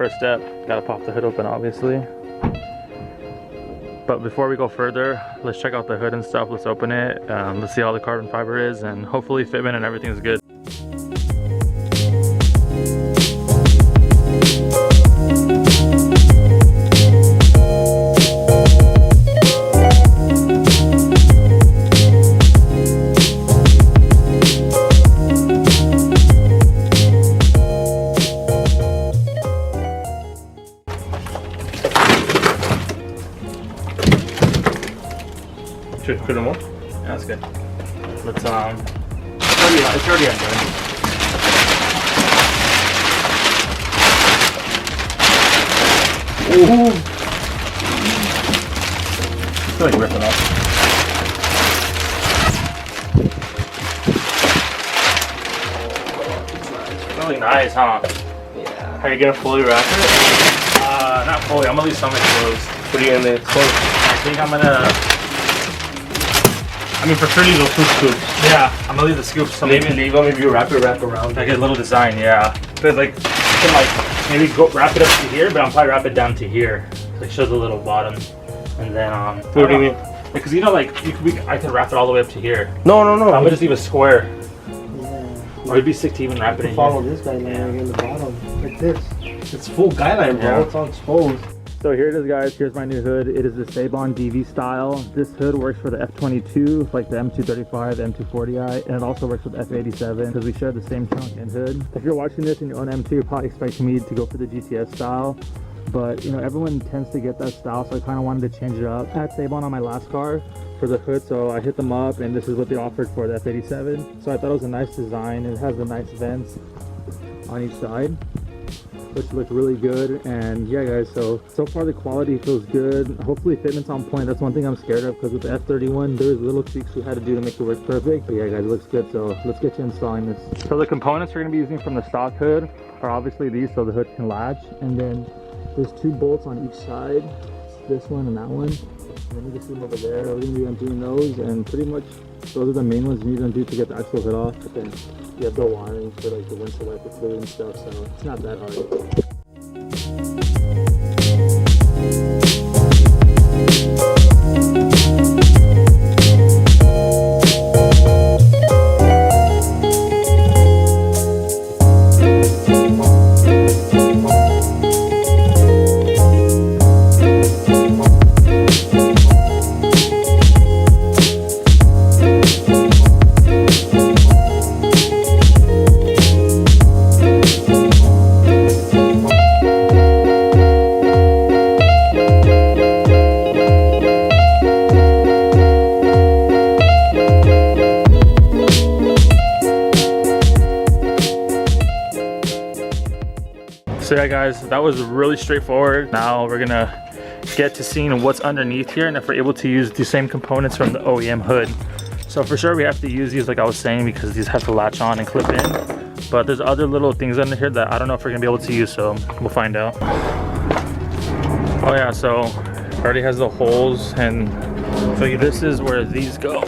first step. Gotta pop the hood open, obviously. But before we go further, let's check out the hood and stuff. Let's open it. Let's see how the carbon fiber is, and hopefully fitment and everything is good. Should put them on? Yeah, that's good. Let's it's already undone. Ooh! I feel like ripping off. Really nice, huh? Yeah. Are you gonna fully wrap it? Not fully. I'm gonna leave some exposed. What are you gonna close? I think I'm gonna. I mean, for sure these will scoops. Yeah, I'm gonna leave the scoops. Maybe leave them if you wrap around. Like a little design, yeah. But like, you can like maybe go wrap it up to here, but I'll probably wrap it down to here. Like show the little bottom, and then What do you mean? Because you know, like I could wrap it all the way up to here. No. I'm gonna just leave a square. Yeah. Or it'd be sick to even wrap it in Follow here. this guy now in the bottom, like this. It's full guideline, bro. Yeah. It's all exposed. So here it is, guys. Here's my new hood. It is the Sabon DV style. This hood works for the F22, like the M235, the M240i, and it also works with F87 because we share the same trunk and hood. If you're watching this and you own M2, you're probably expecting me to go for the GTS style, but you know, everyone tends to get that style, so I kind of wanted to change it up. I had Sabon on my last car for the hood, so I hit them up, and this is what they offered for the F87. So I thought it was a nice design. It has the nice vents on each side, which look really good. And yeah, guys, so far the quality feels good. Hopefully fitment's on point. That's one thing I'm scared of, because with the F31 there's little tweaks we had to do to make it work perfect. But yeah, guys, it looks good. So let's get you installing this. So the components we're going to be using from the stock hood are obviously these, so the hood can latch, and then there's 2 bolts on each side, this one and that one, and then you can see them over there. We're going to be undoing those, and pretty much those are the main ones you need to undo to get the actual hood off. But then you have the wiring for like the windshield wiper fluid and stuff, so it's not that hard. So yeah, guys, that was really straightforward. Now we're gonna get to seeing what's underneath here, and if we're able to use the same components from the OEM hood. So for sure we have to use these, like I was saying, because these have to latch on and clip in. But there's other little things under here that I don't know if we're gonna be able to use, so we'll find out. Oh yeah, so it already has the holes, and so this is where these go.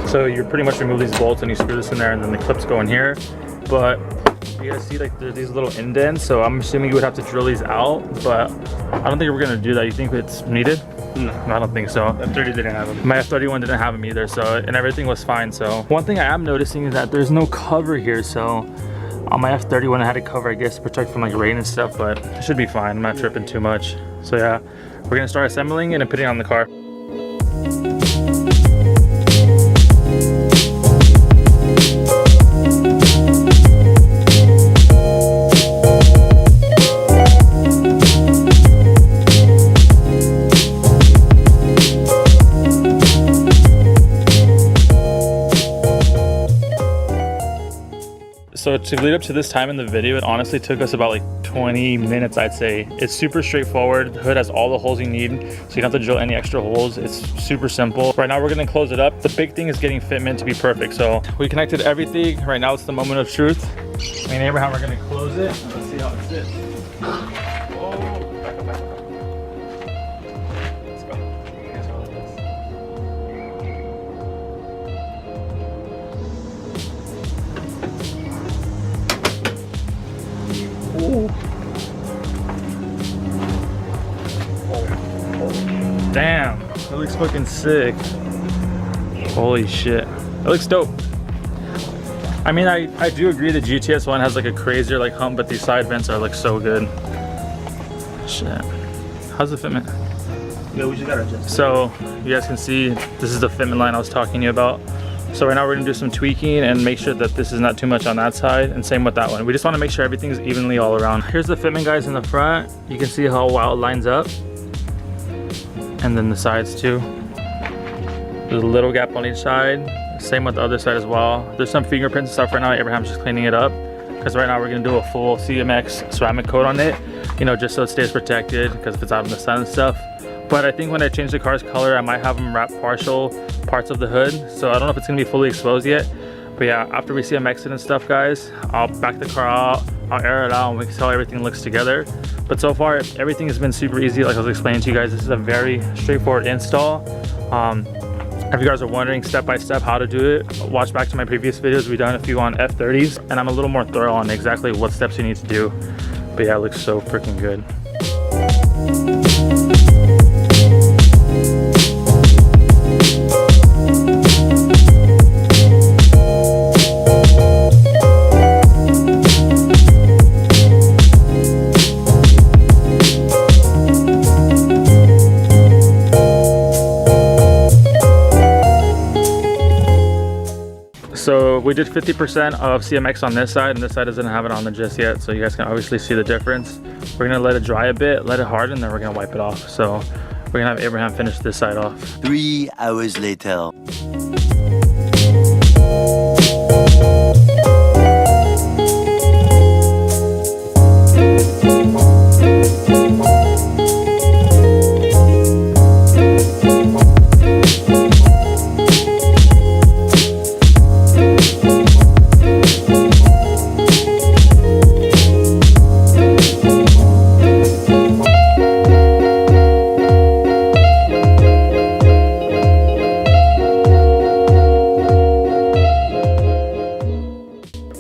So you pretty much remove these bolts and you screw this in there, and then the clips go in here. But you guys see, like, there's these little indents, so I'm assuming you would have to drill these out, but I don't think we're gonna do that. You think it's needed? No, I don't think so. F30 didn't have them. My F31 didn't have them either, so, and everything was fine. So one thing I am noticing is that there's no cover here, so on my F31 I had a cover, I guess, to protect from like rain and stuff, but it should be fine. I'm not tripping too much. So yeah, we're gonna start assembling it and putting it on the car. So to lead up to this time in the video, it honestly took us about like 20 minutes, I'd say. It's super straightforward. The hood has all the holes you need, so you don't have to drill any extra holes. It's super simple. Right now we're gonna close it up. The big thing is getting fitment to be perfect. So we connected everything. Right now it's the moment of truth. Me and Abraham are gonna close it. Let's see how it sits. Oh, back up, back up. Let's go. Let's go like this. Ooh. fucking sick. Holy shit. It looks dope. I mean, I do agree the GTS one has like a crazier like hump, but these side vents are like so good. Shit. How's the fitment? Yeah, we just gotta adjust. So you guys can see this is the fitment line I was talking to you about. So right now we're gonna do some tweaking and make sure that this is not too much on that side, and same with that one. We just wanna make sure everything's evenly all around. Here's the fitment, guys, in the front. You can see how well it lines up. And then the sides too. There's a little gap on each side. Same with the other side as well. There's some fingerprints and stuff right now. Abraham's just cleaning it up. Because right now we're gonna do a full CMX ceramic coat on it. You know, just so it stays protected because if it's out in the sun and stuff. But I think when I change the car's color, I might have them wrap partial parts of the hood. So I don't know if it's gonna be fully exposed yet. But yeah, after we CMX it and stuff, guys, I'll back the car out, I'll air it out, and we can tell everything looks together. But so far, everything has been super easy. Like I was explaining to you guys, this is a very straightforward install. If you guys are wondering step by step how to do it, watch back to my previous videos. We've done a few on F30s, and I'm a little more thorough on exactly what steps you need to do. But yeah, it looks so freaking good. So we did 50% of CMX on this side, and this side doesn't have it on there just yet, so you guys can obviously see the difference. We're gonna let it dry a bit, let it harden, then we're gonna wipe it off. So we're gonna have Abraham finish this side off. 3 hours later.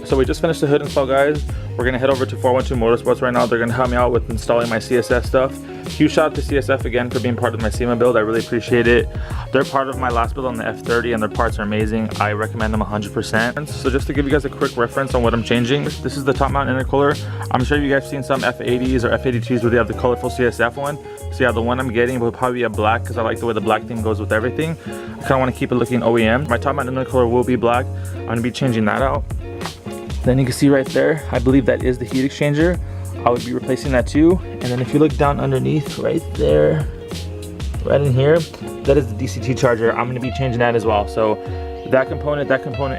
So we just finished the hood install, guys. We're gonna head over to 412 Motorsports right now. They're gonna help me out with installing my CSF stuff. Huge shout out to CSF again for being part of my SEMA build. I really appreciate it. They're part of my last build on the F30 and their parts are amazing. I recommend them 100%. So just to give you guys a quick reference on what I'm changing, this is the top mount intercooler. I'm sure you guys have seen some F80s or F82s where they have the colorful CSF one. So yeah, the one I'm getting will probably be a black because I like the way the black theme goes with everything. I kinda wanna keep it looking OEM. My top mount intercooler will be black. I'm gonna be changing that out. Then you can see right there, I believe that is the heat exchanger. I would be replacing that too. And then if you look down underneath right there, right in here, that is the DCT charger. I'm gonna be changing that as well. So that component,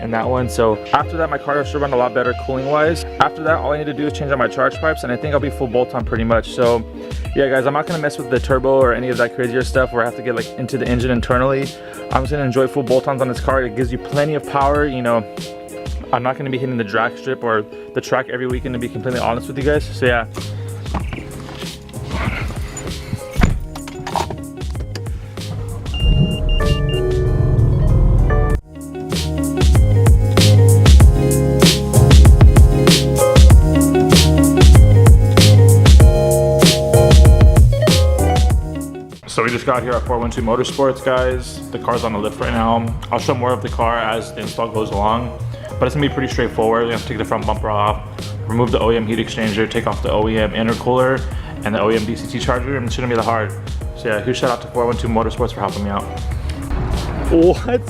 and that one. So after that, my car should run a lot better cooling wise. After that, all I need to do is change out my charge pipes and I think I'll be full bolt on pretty much. So yeah, guys, I'm not gonna mess with the turbo or any of that crazier stuff where I have to get like into the engine internally. I'm just gonna enjoy full bolt-ons on this car. It gives you plenty of power, you know. I'm not going to be hitting the drag strip or the track every weekend, to be completely honest with you guys. So yeah. So we just got here at 412 Motorsports, guys. The car's on the lift right now. I'll show more of the car as the install goes along. But it's gonna be pretty straightforward. You have to take the front bumper off, remove the OEM heat exchanger, take off the OEM intercooler and the OEM DCT charger, and it shouldn't be that hard. So yeah, huge shout out to 412 Motorsports for helping me out. What?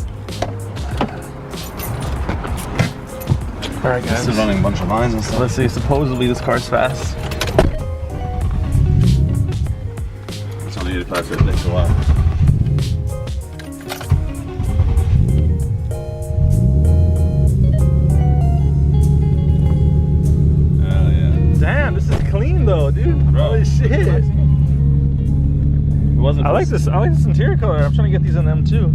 All right, guys. This is running a bunch of lines and stuff. Let's see, supposedly this car's fast. It's only 85, so it takes a while. Damn, this is clean though, dude. Holy shit. It wasn't. I like this interior color. I'm trying to get these in them too.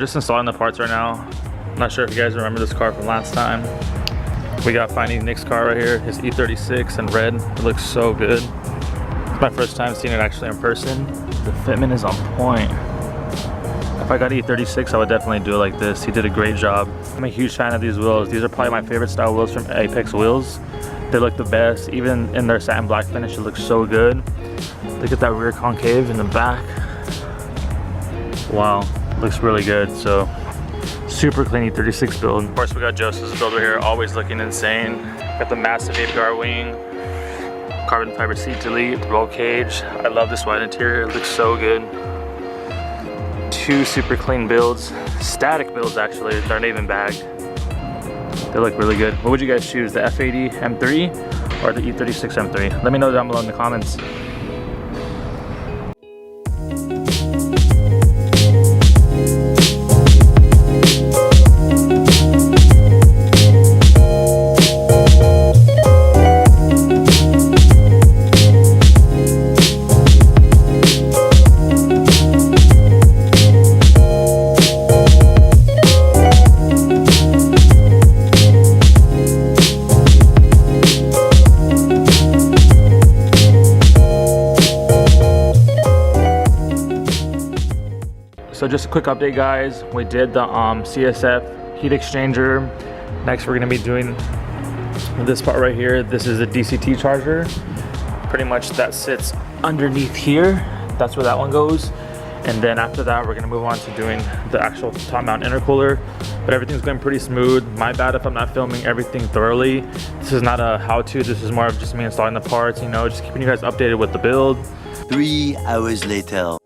just installing the parts right now. Not sure if you guys remember this car from last time. We got Finding Nick's car right here, his E36 in red. It looks so good. It's my first time seeing it actually in person. The fitment is on point. If I got E36, I would definitely do it like this. He did a great job. I'm a huge fan of these wheels. These are probably my favorite style wheels from Apex Wheels. They look the best. Even in their satin black finish, it looks so good. Look at that rear concave in the back. Wow, looks really good. So super clean E36 build. Of course, we got Joseph's build right here, always looking insane. Got the massive APR wing, carbon fiber seat delete, roll cage. I love this white interior, it looks so good. Two super clean builds, static builds actually, they're not even bagged. They look really good. What would you guys choose, the F80 M3 or the E36 M3? Let me know down below in the comments. So just a quick update, guys. We did the CSF heat exchanger. Next, we're gonna be doing this part right here. This is a DCT charger. Pretty much that sits underneath here. That's where that one goes. And then after that, we're gonna move on to doing the actual top mount intercooler. But everything's going pretty smooth. My bad if I'm not filming everything thoroughly. This is not a how-to. This is more of just me installing the parts, you know, just keeping you guys updated with the build. 3 hours later.